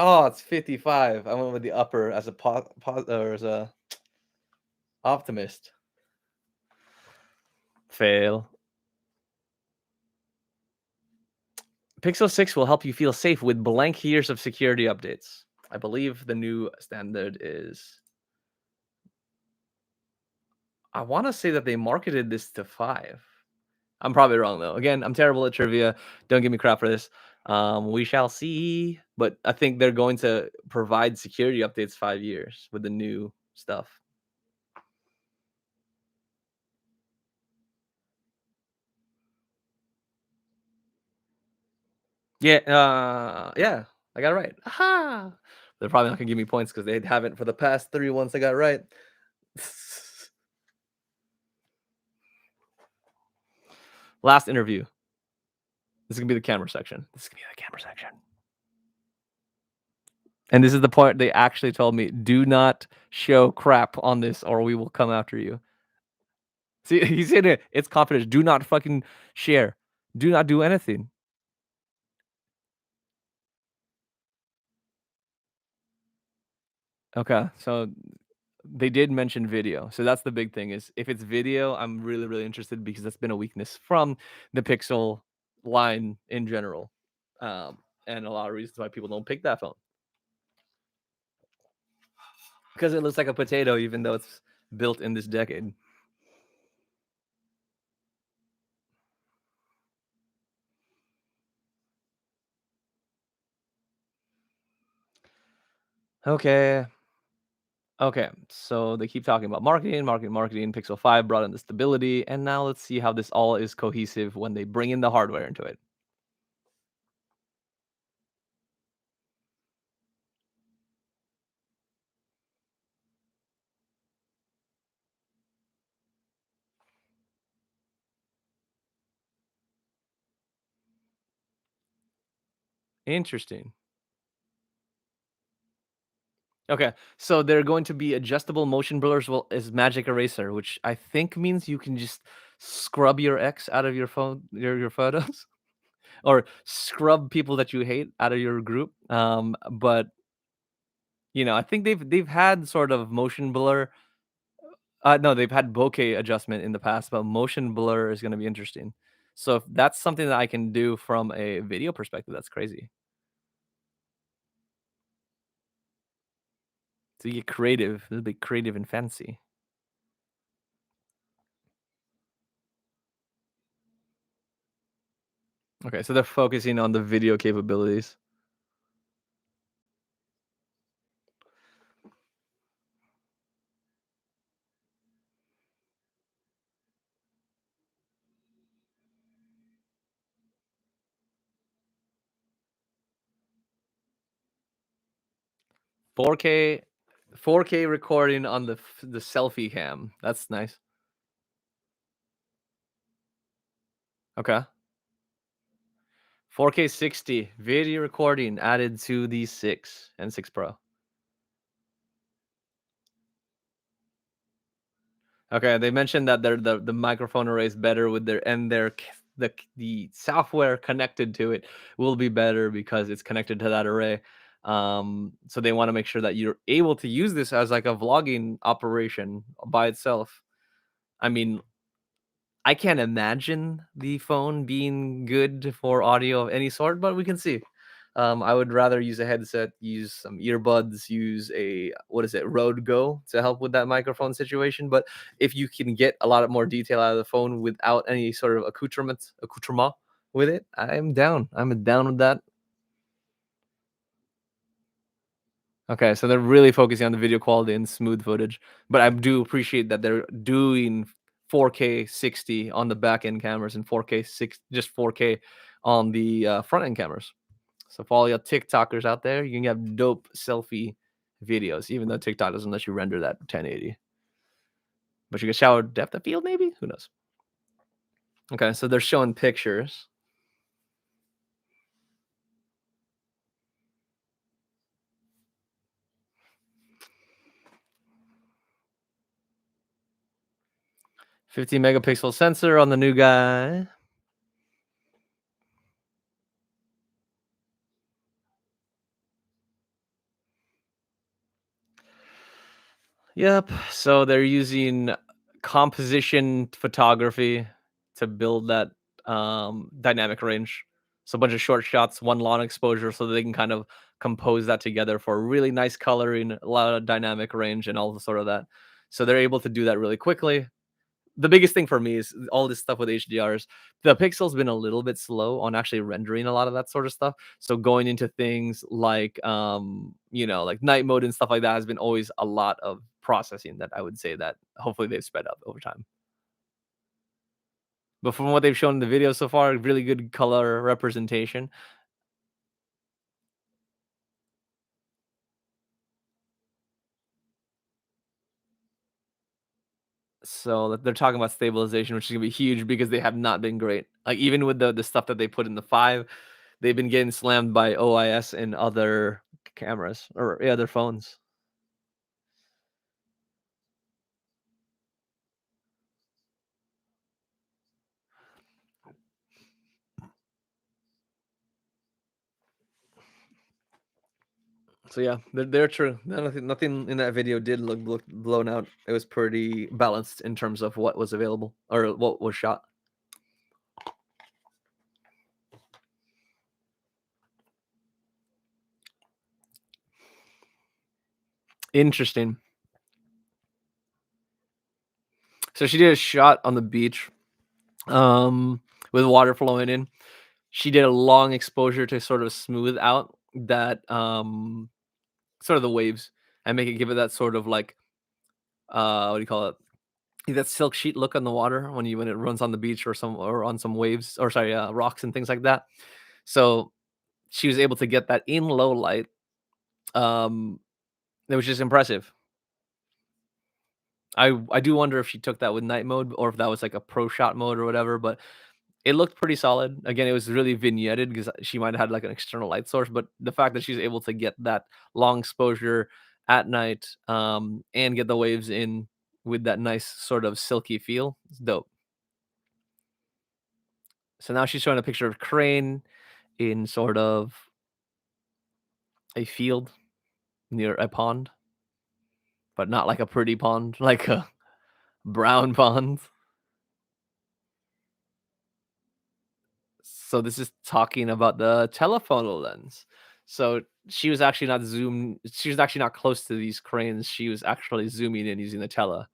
Oh, it's 55. I went with the upper as a or as a optimist. Fail. Pixel 6 will help you feel safe with blank years of security updates. I believe the new standard is, I want to say that they marketed this to 5. I'm probably wrong though. Again, I'm terrible at trivia. Don't give me crap for this. We shall see. But I think they're going to provide security updates 5 years with the new stuff. Yeah, yeah, I got it right. Aha! They're probably not gonna give me points because they haven't for the past 3 ones I got right. Last interview. This is gonna be the camera section. This is gonna be the camera section. And this is the part they actually told me, do not show crap on this or we will come after you. See, he's in it. It's confidence. Do not fucking share. Do not do anything. Okay, so they did mention video. So that's the big thing is if it's video, I'm really, really interested because that's been a weakness from the Pixel line in general. Um, and a lot of reasons why people don't pick that phone. because it looks like a potato even though it's built in this decade. Okay. Okay, so they keep talking about marketing, marketing, marketing. Pixel 5 brought in the stability, and now let's see how this all is cohesive when they bring in the hardware into it. Interesting. Okay, so they're going to be adjustable motion blurs well as Magic Eraser, which I think means you can just scrub your ex out of your phone, your photos, or scrub people that you hate out of your group. But I think they've had sort of motion blur. No, they've had bokeh adjustment in the past, but motion blur is going to be interesting. So if that's something that I can do from a video perspective, that's crazy. So you get creative, a little bit creative and fancy. Okay, so they're focusing on the video capabilities. 4K 4K recording on the selfie cam. That's nice. Okay. 4K 60 video recording added to the 6 and 6 Pro. Okay, they mentioned that the microphone array is better with the software connected to it will be better because it's connected to that array. So they want to make sure that you're able to use this as like a vlogging operation by itself. I mean, I can't imagine the phone being good for audio of any sort, but we can see. I would rather use a headset, use some earbuds, use a what is it, Rode Go to help with that microphone situation. But if you can get a lot of more detail out of the phone without any sort of accoutrement with it, I'm down. I'm down with that. Okay, so they're really focusing on the video quality and smooth footage, but I do appreciate that they're doing 4K 60 on the back end cameras and 4K 6 just 4K on the front end cameras. So for all your TikTokers out there, you can have dope selfie videos, even though TikTok doesn't let you render that 1080. But you can shower depth of field, maybe? Who knows? Okay, so they're showing pictures. 50 megapixel sensor on the new guy. Yep. So they're using composition photography to build that dynamic range. So a bunch of short shots, one long exposure, so they can kind of compose that together for really nice coloring, a lot of dynamic range, and all the sort of that. So they're able to do that really quickly. The biggest thing for me is all this stuff with HDRs. The Pixel's been a little bit slow on actually rendering a lot of that sort of stuff. So going into things like like night mode and stuff like that has been always a lot of processing that I would say that hopefully they've sped up over time. But from what they've shown in the video so far, really good color representation. So they're talking about stabilization, which is gonna be huge because they have not been great. Like even with the stuff that they put in the 5, they've been getting slammed by OIS and other cameras or yeah, other phones. So yeah, they're true. Nothing in that video did look blown out. It was pretty balanced in terms of what was available or what was shot. Interesting. So she did a shot on the beach, with water flowing in. She did a long exposure to sort of smooth out that, sort of the waves and make it give it that sort of like, what do you call it? That silk sheet look on the water when it runs on the beach or on some waves or sorry, rocks and things like that. So she was able to get that in low light. Um, it was just impressive. I do wonder if she took that with night mode or if that was like a pro shot mode or whatever, but it looked pretty solid. Again, it was really vignetted because she might have had like an external light source, but the fact that she's able to get that long exposure at night, and get the waves in with that nice sort of silky feel, is dope. So now she's showing a picture of Crane in sort of a field near a pond, but not like a pretty pond, like a brown pond. So this is talking about the telephoto lens. So she was actually not close to these cranes. She was actually zooming in using the tele.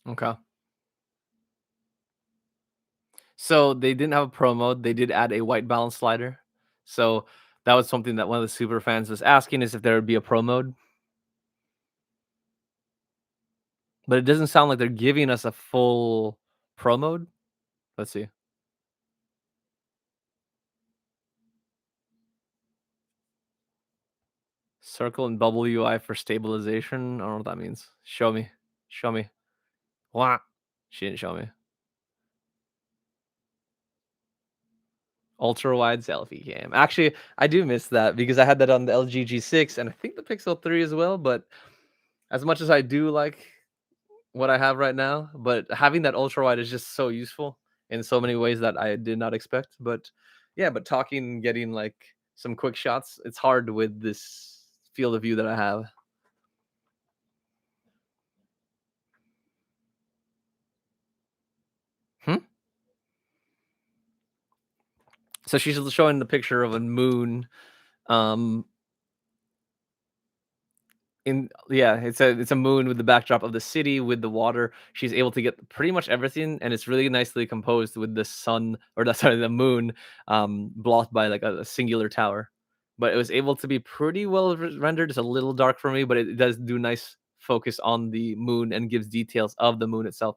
Okay. So they didn't have a pro mode. They did add a white balance slider. So that was something that one of the super fans was asking is if there would be a pro mode, but it doesn't sound like they're giving us a full pro mode. Let's see. Circle and bubble UI for stabilization. I don't know what that means. Show me. Show me. Wah. She didn't show me. Ultra wide selfie cam. Actually, I do miss that because I had that on the LG G6 and I think the Pixel 3 as well. But as much as I do like what I have right now, but having that ultra wide is just so useful in so many ways that I did not expect. But yeah, but talking and getting like some quick shots, it's hard with this field of view that I have. Hmm? So she's showing the picture of a moon. Um, it's a moon with the backdrop of the city with the water. She's able to get pretty much everything, and it's really nicely composed with the sun or the sorry, the moon, blocked by like a singular tower. But it was able to be pretty well rendered. It's a little dark for me, but it does do nice focus on the moon and gives details of the moon itself.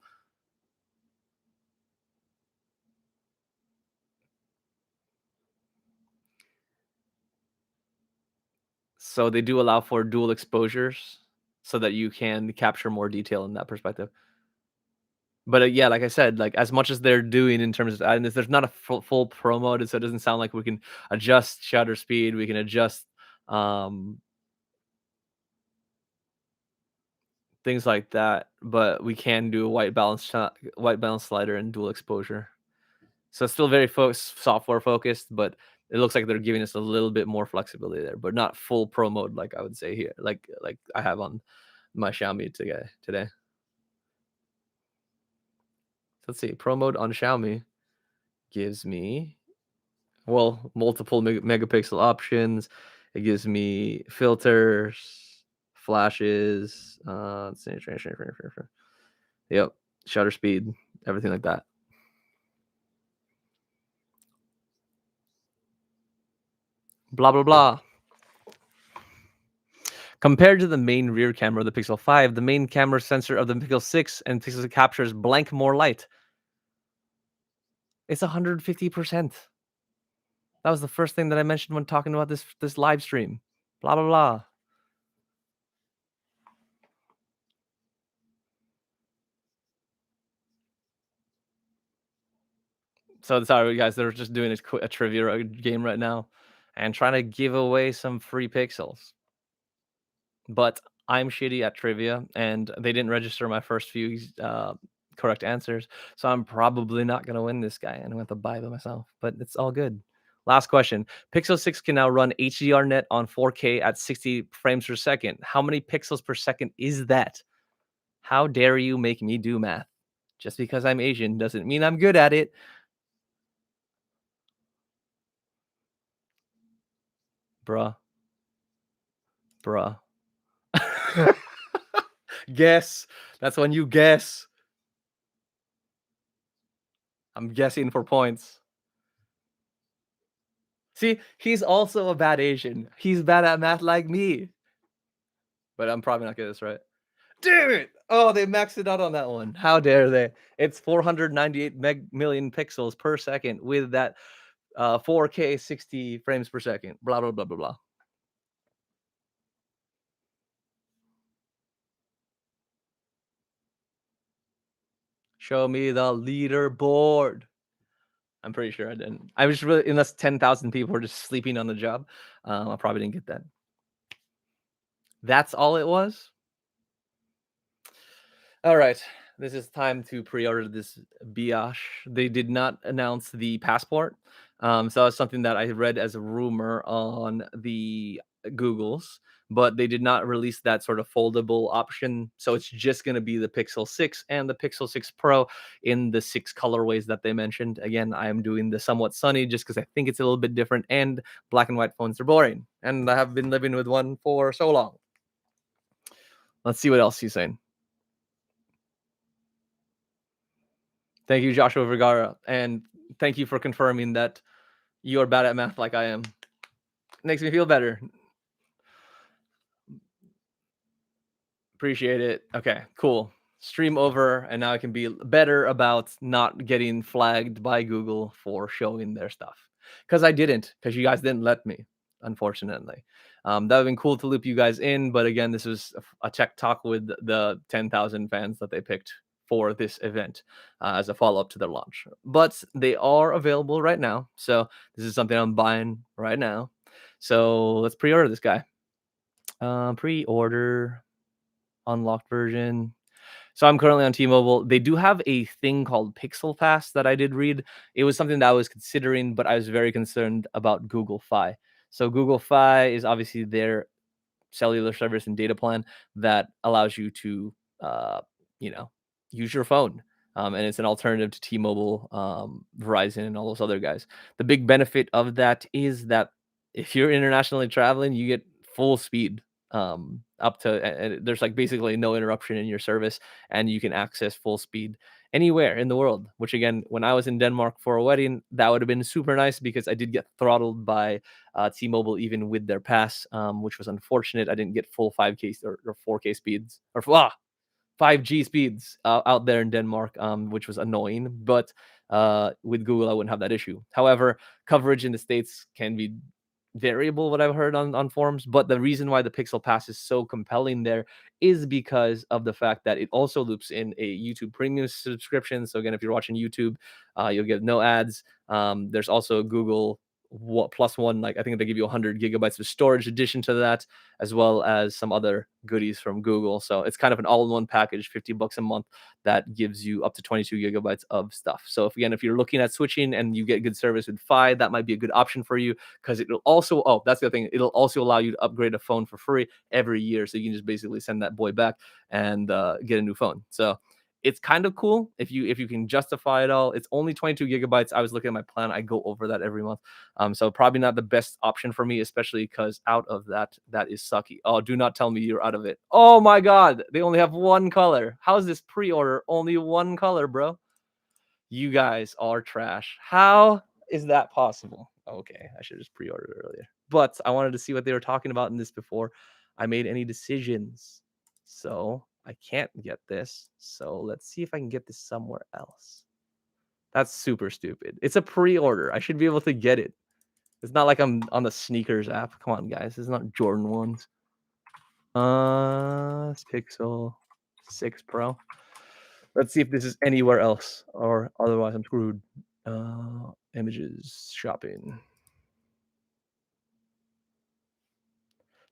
So they do allow for dual exposures so that you can capture more detail in that perspective. But, yeah, like I said, like, as much as they're doing in terms of and there's not a full pro mode, so it doesn't sound like we can adjust shutter speed, we can adjust, um, things like that, but we can do a white balance slider and dual exposure. So it's still very software focused, but it looks like they're giving us a little bit more flexibility there, but not full pro mode like I would say here, like I have on my Xiaomi today. Let's see, pro mode on Xiaomi gives me well, multiple megapixel options. It gives me filters, flashes, yep, shutter speed, everything like that. Blah blah blah. Compared to the main rear camera of the Pixel 5, the main camera sensor of the Pixel 6 and Pixel captures blank more light. It's 150%. That was the first thing that I mentioned when talking about this live stream. Blah blah blah. So sorry, guys. They're just doing a trivia game right now, and trying to give away some free pixels. But I'm shitty at trivia, and they didn't register my first few correct answers, so I'm probably not gonna win this guy, and I'm gonna have to buy them myself. But it's all good. Last question: Pixel 6 can now run HDRnet on 4K at 60 frames per second. How many pixels per second is that? How dare you make me do math? Just because I'm Asian doesn't mean I'm good at it, bruh, bruh. Guess. That's when you guess. I'm guessing for points. See, he's also a bad Asian. He's bad at math like me, but I'm probably not getting this right. Damn it! Oh, they maxed it out on that one. How dare they? It's 498 million pixels per second with that 4K 60 frames per second. Blah blah blah blah blah. Show me the leaderboard. I'm pretty sure I didn't. I was really unless 10,000 people were just sleeping on the job. I probably didn't get that. That's all it was. All right. This is time to pre-order this biatch. They did not announce the passport. So it's something that I read as a rumor on the Googles, but they did not release that sort of foldable option. So it's just going to be the Pixel 6 and the Pixel 6 Pro in the 6 colorways that they mentioned. Again, I am doing the somewhat sunny just because I think it's a little bit different, and black and white phones are boring. And I have been living with one for so long. Let's see what else he's saying. Thank you, Joshua Vergara, and thank you for confirming that you are bad at math like I am. Makes me feel better. Appreciate it. Okay, cool. Stream over, and now I can be better about not getting flagged by Google for showing their stuff. Because I didn't, because you guys didn't let me, unfortunately. That would have been cool to loop you guys in, but again, this was a tech talk with the 10,000 fans that they picked for this event as a follow up to their launch. But they are available right now, so this is something I'm buying right now. So let's pre order this guy. Pre order unlocked version. So I'm currently on T-Mobile. They do have a thing called Pixel Pass that I did read. It was something that I was considering, but I was very concerned about Google Fi. So Google Fi is obviously their cellular service and data plan that allows you to, uh, you know, use your phone. And it's an alternative to T-Mobile, Verizon, and all those other guys. The big benefit of that is that if you're internationally traveling, you get full speed up to and there's like basically no interruption in your service, and you can access full speed anywhere in the world. Which again, when I was in Denmark for a wedding, that would have been super nice because I did get throttled by T-Mobile even with their pass, which was unfortunate. I didn't get full 5K or 4K speeds or 5G speeds out there in Denmark, which was annoying. But with Google, I wouldn't have that issue. However, coverage in the States can be variable, what I've heard on forums. But the reason why the Pixel Pass is so compelling there is because of the fact that it also loops in a YouTube Premium subscription. So again, if you're watching YouTube, you'll get no ads. There's also a Google plus one, like I think they give you 100 gigabytes of storage addition to that, as well as some other goodies from Google. So it's kind of an all-in-one package, $50 a month, that gives you up to 22 gigabytes of stuff. So if you're looking at switching and you get good service with Fi, that might be a good option for you, because it'll also, oh, that's the other thing, it'll also allow you to upgrade a phone for free every year. So you can just basically send that boy back and get a new phone. So it's kind of cool if you can justify it all. It's only 22 gigabytes. I was looking at my plan. I go over that every month. So probably not the best option for me, especially because out of that is sucky. Oh, do not tell me you're out of it. Oh my god, they only have one color. How is this pre-order only one color, bro? You guys are trash. How is that possible? Okay, I should have just pre-ordered earlier. But I wanted to see what they were talking about in this before I made any decisions. So I can't get this. So let's see if I can get this somewhere else. That's super stupid. It's a pre-order. I should be able to get it. It's not like I'm on the sneakers app. Come on, guys. It's not Jordan ones. It's Pixel 6 Pro. Let's see if this is anywhere else, or otherwise I'm screwed. Images, shopping.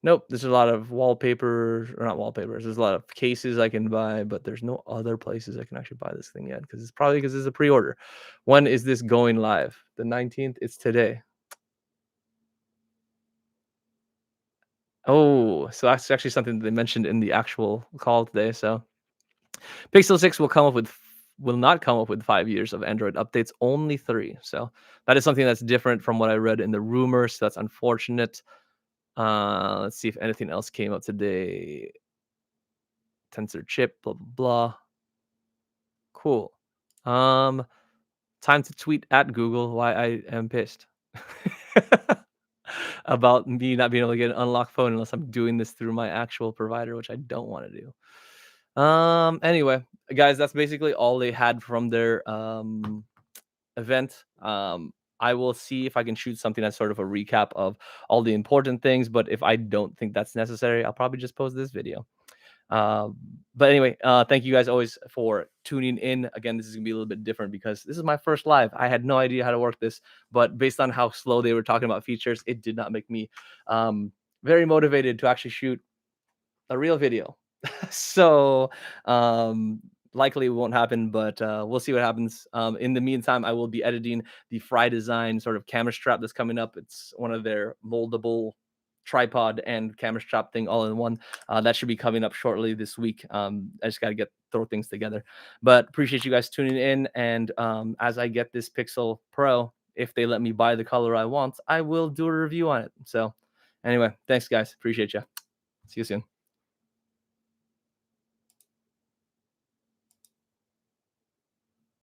Nope, there's a lot of wallpaper or not wallpapers, there's a lot of cases I can buy, but there's no other places I can actually buy this thing yet because it's probably because it's a pre-order. When is this going live? The 19th? It's today. Oh, so that's actually something they mentioned in the actual call today. So Pixel 6 will not come up with 5 years of Android updates, only 3. So that is something that's different from what I read in the rumors. So that's unfortunate. Let's see if anything else came up today. Tensor chip, blah blah blah. Cool. Um, time to tweet at Google why I am pissed about me not being able to get an unlocked phone unless I'm doing this through my actual provider, which I don't want to do. Anyway, guys, that's basically all they had from their event. I will see if I can shoot something that's sort of a recap of all the important things, but if I don't think that's necessary, I'll probably just post this video. Um, but anyway, thank you guys always for tuning in. Again, this is gonna be a little bit different because this is my first live. I had no idea how to work this, but based on how slow they were talking about features, it did not make me um, very motivated to actually shoot a real video. So um, likely it won't happen, but we'll see what happens. In the meantime, I will be editing the Fry Design sort of camera strap that's coming up. It's one of their moldable tripod and camera strap thing all in one. That should be coming up shortly this week. I just got to get throw things together, but appreciate you guys tuning in. And as I get this Pixel Pro, if they let me buy the color I want, I will do a review on it. So anyway, thanks guys, appreciate you. See you soon.